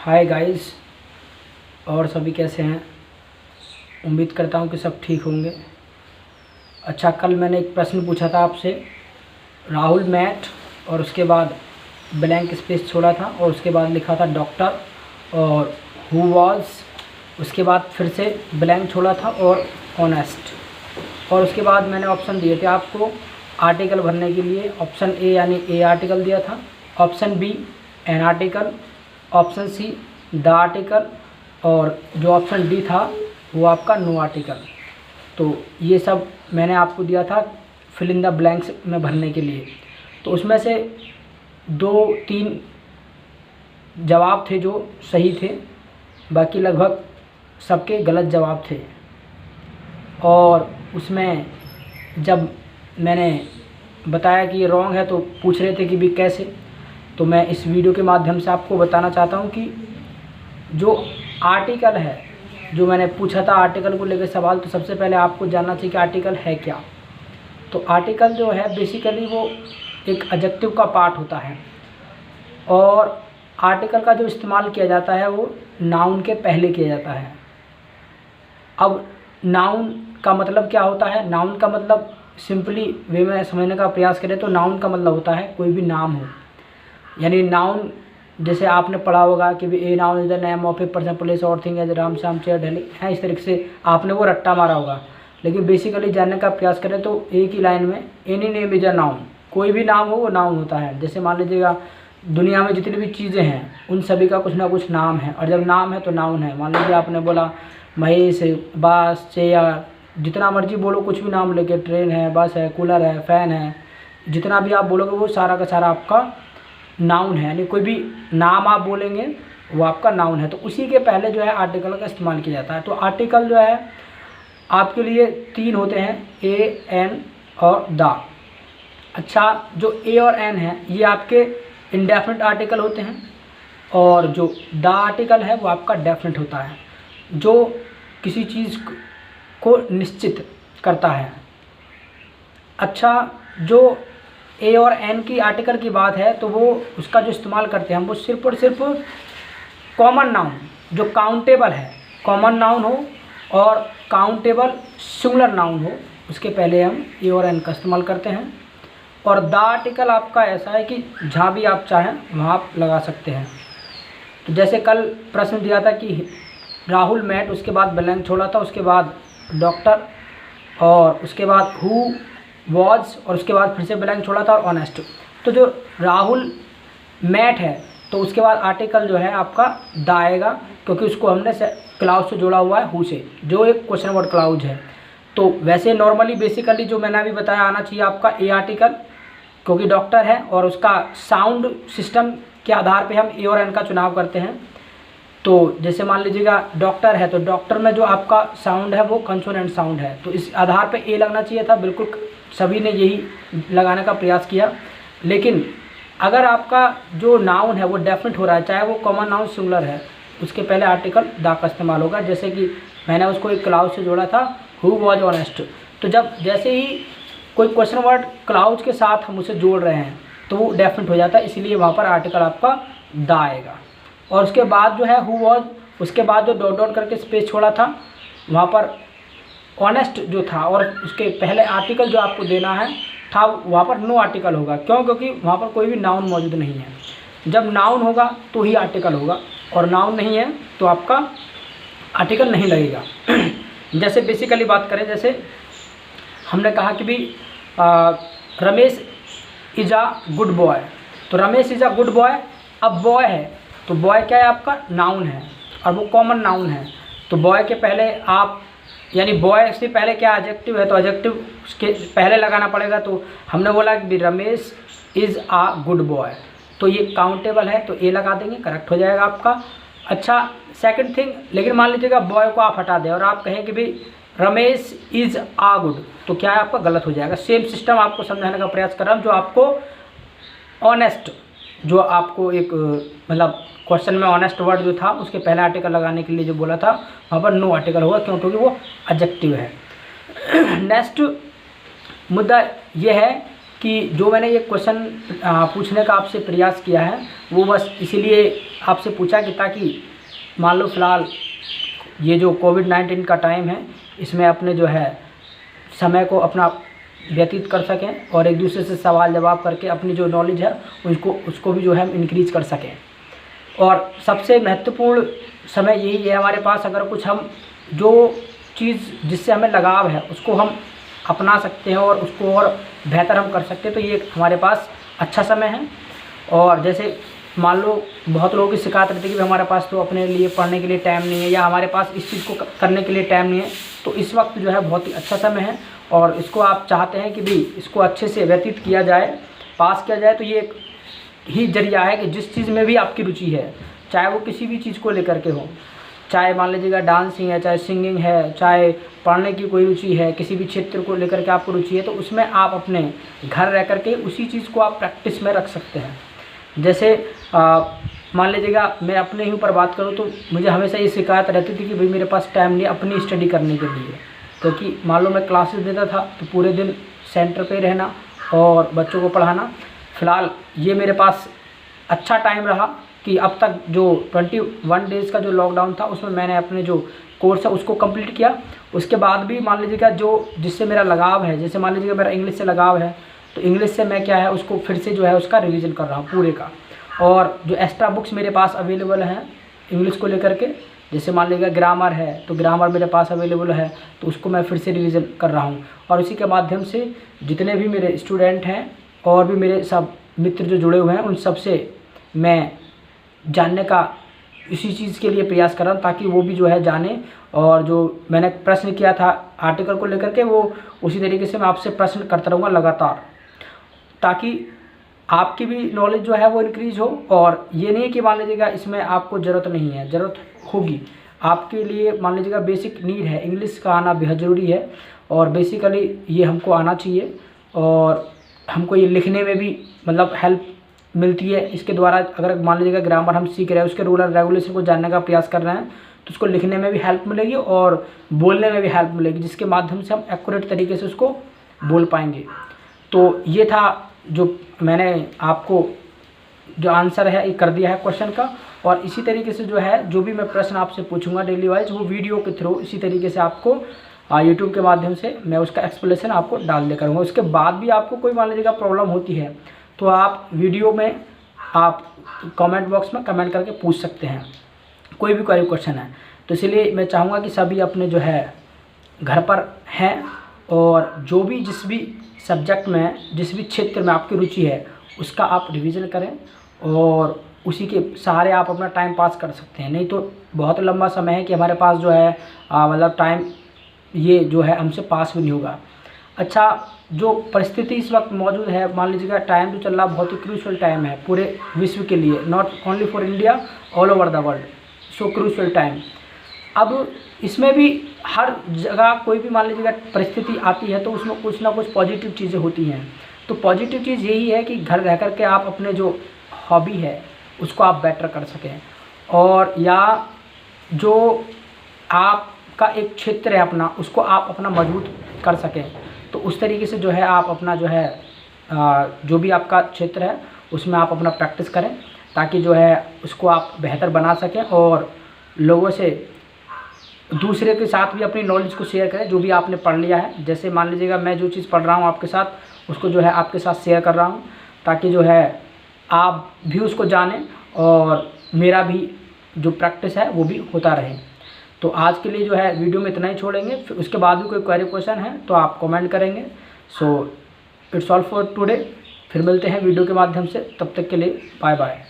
Hi guys, और सभी कैसे हैं। उम्मीद करता हूं कि सब ठीक होंगे। अच्छा, कल मैंने एक प्रश्न पूछा था आपसे, राहुल मैट, और उसके बाद ब्लैंक स्पेस छोड़ा था और उसके बाद लिखा था डॉक्टर और हु वाज, उसके बाद फिर से ब्लैंक छोड़ा था और ऑनेस्ट, और उसके बाद मैंने ऑप्शन दिए थे आपको आर्टिकल भरने के लिए। ऑप्शन ए यानी ए आर्टिकल दिया था, option B an article, option C the article, और जो ऑप्शन डी था वो आपका नो आर्टिकल। तो ये सब मैंने आपको दिया था फिल इन द ब्लैंक्स में भरने के लिए। तो उसमें से 2-3 जवाब थे जो सही थे, बाकी लगभग सबके गलत जवाब थे। और उसमें जब मैंने बताया कि ये रॉन्ग है तो पूछ रहे थे कि भी कैसे। तो मैं इस वीडियो के माध्यम से आपको बताना चाहता हूँ कि जो आर्टिकल है, जो मैंने पूछा था आर्टिकल को लेकर सवाल, तो सबसे पहले आपको जानना चाहिए कि आर्टिकल है क्या। तो आर्टिकल जो है बेसिकली वो एक एडजेक्टिव का पार्ट होता है, और आर्टिकल का जो इस्तेमाल किया जाता है वो नाउन के पहले किया जाता है। अब नाउन का मतलब क्या होता है? नाउन का मतलब सिंपली वे में समझने का प्रयास करें तो नाउन का मतलब होता है कोई भी नाम हो। यानी नाउन जैसे आपने पढ़ा होगा कि भी a noun is the name of a person place और thing as Ram Shyam chair Delhi है, इस तरीके से आपने वो रट्टा मारा होगा। लेकिन बेसिकली जानने का प्रयास करें तो एक ही लाइन में any name is a noun, कोई भी नाम हो वो नाउन होता है। जैसे मान लीजिएगा दुनिया में जितनी भी चीज़ें हैं उन सभी का कुछ ना कुछ नाम है, और जब नाम है तो नाउन है। मान लीजिए आपने बोला महेश, बास, चेयर, जितना मर्जी बोलो, कुछ भी नाम लेके, ट्रेन है, बस है, कूलर है, फ़ैन है, जितना भी आप बोलोगे वो सारा का सारा आपका नाउन है। यानी कोई भी नाम आप बोलेंगे वो आपका नाउन है। तो उसी के पहले जो है आर्टिकल का इस्तेमाल किया जाता है। तो आर्टिकल जो है आपके लिए 3 होते हैं, ए, एन और द। अच्छा, जो ए और एन है ये आपके इंडेफिनिट आर्टिकल होते हैं, और जो द आर्टिकल है वो आपका डेफिनिट होता है, जो किसी चीज़ को निश्चित करता है। अच्छा, जो ए और एन की आर्टिकल की बात है तो वो उसका जो इस्तेमाल करते हैं हम वो सिर्फ और सिर्फ कॉमन नाउन जो काउंटेबल है, कॉमन नाउन हो और काउंटेबल सिंगुलर नाउन हो, उसके पहले हम ए और एन का इस्तेमाल करते हैं। और द आर्टिकल आपका ऐसा है कि जहाँ भी आप चाहें वहाँ आप लगा सकते हैं। तो जैसे कल प्रश्न दिया था कि राहुल मैट, उसके बाद ब्लैंक छोड़ा था, उसके बाद डॉक्टर, और उसके बाद हु वॉज, और उसके बाद फिर से ब्लैंक छोड़ा था और ऑनेस्ट। तो जो राहुल मैट है तो उसके बाद आर्टिकल जो है आपका द आएगा, क्योंकि उसको हमने क्लाउज से जोड़ा हुआ है हु से, जो एक क्वेश्चन वर्ड क्लाउज है। तो वैसे नॉर्मली बेसिकली जो मैंने अभी बताया आना चाहिए आपका ए आर्टिकल, क्योंकि डॉक्टर है और उसका साउंड सिस्टम के आधार पे हम ए और एन का चुनाव करते हैं। तो जैसे मान लीजिएगा डॉक्टर है तो डॉक्टर में जो आपका साउंड है वो कंसोनेंट साउंड है, तो इस आधार पे ए लगना चाहिए था। बिल्कुल सभी ने यही लगाने का प्रयास किया। लेकिन अगर आपका जो नाउन है वो डेफिनेट हो रहा है, चाहे वो कॉमन नाउन सिंगुलर है, उसके पहले आर्टिकल द का इस्तेमाल होगा। जैसे कि मैंने उसको एक क्लाउज से जोड़ा था, हु वॉज ऑनेस्ट। तो जब जैसे ही कोई क्वेश्चन वर्ड क्लाउज के साथ हम उसे जोड़ रहे हैं तो वो डेफिनेट हो जाता है, इसलिए वहाँ पर आर्टिकल आपका द आएगा। और उसके बाद जो है हु वॉज, उसके बाद जो डॉट डॉट करके स्पेस छोड़ा था वहाँ पर ऑनेस्ट जो था, और उसके पहले आर्टिकल जो आपको देना है था वहाँ पर नो आर्टिकल होगा। क्यों? क्योंकि वहाँ पर कोई भी नाउन मौजूद नहीं है। जब नाउन होगा तो ही आर्टिकल होगा, और नाउन नहीं है तो आपका आर्टिकल नहीं लगेगा। जैसे बेसिकली बात करें, जैसे हमने कहा कि भी Ramesh is a good boy, तो Ramesh is a good boy. अब बॉय है तो बॉय क्या है आपका नाउन है, और वो कॉमन नाउन है। तो बॉय के पहले आप, यानी बॉय से पहले क्या एडजेक्टिव है तो एडजेक्टिव उसके पहले लगाना पड़ेगा। तो हमने बोला कि Ramesh is a good boy, तो ये काउंटेबल है तो ए लगा देंगे, करेक्ट हो जाएगा आपका। अच्छा, सेकंड थिंग, लेकिन मान लीजिएगा बॉय को आप हटा दें और आप कहें कि भाई रमेश इज़ आ गुड, तो क्या है आपका गलत हो जाएगा। सेम सिस्टम आपको समझाने का प्रयास कर रहा हूँ, जो आपको ऑनेस्ट, जो आपको एक मतलब क्वेश्चन में ऑनेस्ट वर्ड जो था उसके पहले आर्टिकल लगाने के लिए जो बोला था वहाँ पर नो आर्टिकल होगा, क्योंकि वो एडजेक्टिव है। नेक्स्ट मुद्दा ये है कि जो मैंने ये क्वेश्चन पूछने का आपसे प्रयास किया है वो बस इसीलिए आपसे पूछा कि ताकि मान लो फ़िलहाल ये जो कोविड-19 का टाइम है इसमें अपने जो है समय को अपना व्यतीत कर सकें और एक दूसरे से सवाल जवाब करके अपनी जो नॉलेज है उसको भी जो है हम इंक्रीज़ कर सकें। और सबसे महत्वपूर्ण समय यही है हमारे पास, अगर कुछ हम जो चीज़ जिससे हमें लगाव है उसको हम अपना सकते हैं और उसको और बेहतर हम कर सकते हैं, तो ये हमारे पास अच्छा समय है। और जैसे मान लो बहुत लोगों की शिकायत रहती है कि हमारे पास तो अपने लिए पढ़ने के लिए टाइम नहीं है या हमारे पास इस चीज़ को करने के लिए टाइम नहीं है, तो इस वक्त जो है बहुत ही अच्छा समय है और इसको आप चाहते हैं कि भी इसको अच्छे से व्यतीत किया जाए, पास किया जाए, तो ये एक ही जरिया है कि जिस चीज़ में भी आपकी रुचि है, चाहे वो किसी भी चीज़ को लेकर के हो, चाहे मान लीजिएगा डांसिंग है, चाहे सिंगिंग है, चाहे पढ़ने की कोई रुचि है, किसी भी क्षेत्र को लेकर के आपको रुचि है, तो उसमें आप अपने घर रह कर के उसी चीज़ को आप प्रैक्टिस में रख सकते हैं। जैसे मान लीजिएगा मैं अपने ही ऊपर बात करूँ तो मुझे हमेशा ये शिकायत रहती थी कि भाई मेरे पास टाइम नहीं अपनी स्टडी करने के लिए, क्योंकि मान लो मैं क्लासेस देता था तो पूरे दिन सेंटर पे रहना और बच्चों को पढ़ाना। फ़िलहाल ये मेरे पास अच्छा टाइम रहा कि अब तक जो 21 डेज़ का जो लॉकडाउन था उसमें मैंने अपने जो कोर्स है उसको कंप्लीट किया। उसके बाद भी मान लीजिएगा जो जिससे मेरा लगाव है, जैसे मान लीजिएगा मेरा इंग्लिश से लगाव है, तो इंग्लिश से मैं क्या है उसको फिर से जो है उसका रिवीजन कर रहा हूँ पूरे का। और जो एक्स्ट्रा बुक्स मेरे पास अवेलेबल हैं इंग्लिश को लेकर के, जैसे मान लीजिएगा ग्रामर है तो ग्रामर मेरे पास अवेलेबल है तो उसको मैं फिर से रिवीजन कर रहा हूँ। और इसी के माध्यम से जितने भी मेरे स्टूडेंट हैं और भी मेरे सब मित्र जो जुड़े हुए हैं उन सब से मैं जानने का इसी चीज़ के लिए प्रयास कर रहा हूँ ताकि वो भी जो है जाने। और जो मैंने प्रश्न किया था आर्टिकल को लेकर के वो उसी तरीके से मैं आपसे प्रश्न करता रहूँगा लगातार, ताकि आपकी भी नॉलेज जो है वो इंक्रीज़ हो। और ये नहीं कि मान लीजिएगा इसमें आपको ज़रूरत नहीं है, ज़रूरत होगी आपके लिए। मान लीजिएगा बेसिक नीड है, इंग्लिश का आना बेहद ज़रूरी है और बेसिकली ये हमको आना चाहिए और हमको ये लिखने में भी मतलब हेल्प मिलती है इसके द्वारा। अगर मान लीजिएगा ग्रामर हम सीख रहे हैं, उसके रूल एंड रेगुलेशन को जानने का प्रयास कर रहे हैं, तो उसको लिखने में भी हेल्प मिलेगी और बोलने में भी हेल्प मिलेगी, जिसके माध्यम से हम एक्यूरेट तरीके से उसको बोल पाएंगे। तो ये था जो मैंने आपको जो आंसर है ये कर दिया है क्वेश्चन का। और इसी तरीके से जो है जो भी मैं प्रश्न आपसे पूछूंगा डेली वाइज वो वीडियो के थ्रू इसी तरीके से आपको यूट्यूब के माध्यम से मैं उसका एक्सप्लेनेशन आपको डाल दे करूँगा। उसके बाद भी आपको कोई मान लीजिएगा प्रॉब्लम होती है तो आप वीडियो में आप कमेंट बॉक्स में कमेंट करके पूछ सकते हैं, कोई भी कोई क्वेश्चन है। तो इसलिए मैं चाहूँगा कि सभी अपने जो है घर पर हैं और जो भी जिस भी सब्जेक्ट में जिस भी क्षेत्र में आपकी रुचि है उसका आप रिवीजन करें और उसी के सहारे आप अपना टाइम पास कर सकते हैं। नहीं तो बहुत लंबा समय है कि हमारे पास जो है मतलब टाइम ये जो है हमसे पास भी नहीं होगा। अच्छा, जो परिस्थिति इस वक्त मौजूद है, मान लीजिएगा टाइम जो चल रहा बहुत ही क्रूशियल टाइम है पूरे विश्व के लिए, not only for India, all over the world, so crucial time. अब इसमें भी हर जगह कोई भी मान लीजिएगा परिस्थिति आती है तो उसमें कुछ ना कुछ पॉजिटिव चीज़ें होती हैं। तो पॉजिटिव चीज़ यही है कि घर रह कर के आप अपने जो हॉबी है उसको आप बेटर कर सकें और या जो आपका एक क्षेत्र है अपना उसको आप अपना मजबूत कर सकें। तो उस तरीके से जो है आप अपना जो है जो भी आपका क्षेत्र है उसमें आप अपना प्रैक्टिस करें ताकि जो है उसको आप बेहतर बना सकें और लोगों से दूसरे के साथ भी अपनी नॉलेज को शेयर करें जो भी आपने पढ़ लिया है। जैसे मान लीजिएगा मैं जो चीज़ पढ़ रहा हूँ आपके साथ उसको जो है आपके साथ शेयर कर रहा हूँ ताकि जो है आप भी उसको जानें और मेरा भी जो प्रैक्टिस है वो भी होता रहे। तो आज के लिए जो है वीडियो में इतना ही छोड़ेंगे, फिर उसके बाद भी कोई क्वेरी क्वेश्चन है तो आप कमेंट करेंगे। So it's all for today, फिर मिलते हैं वीडियो के माध्यम से, तब तक के लिए बाय बाय।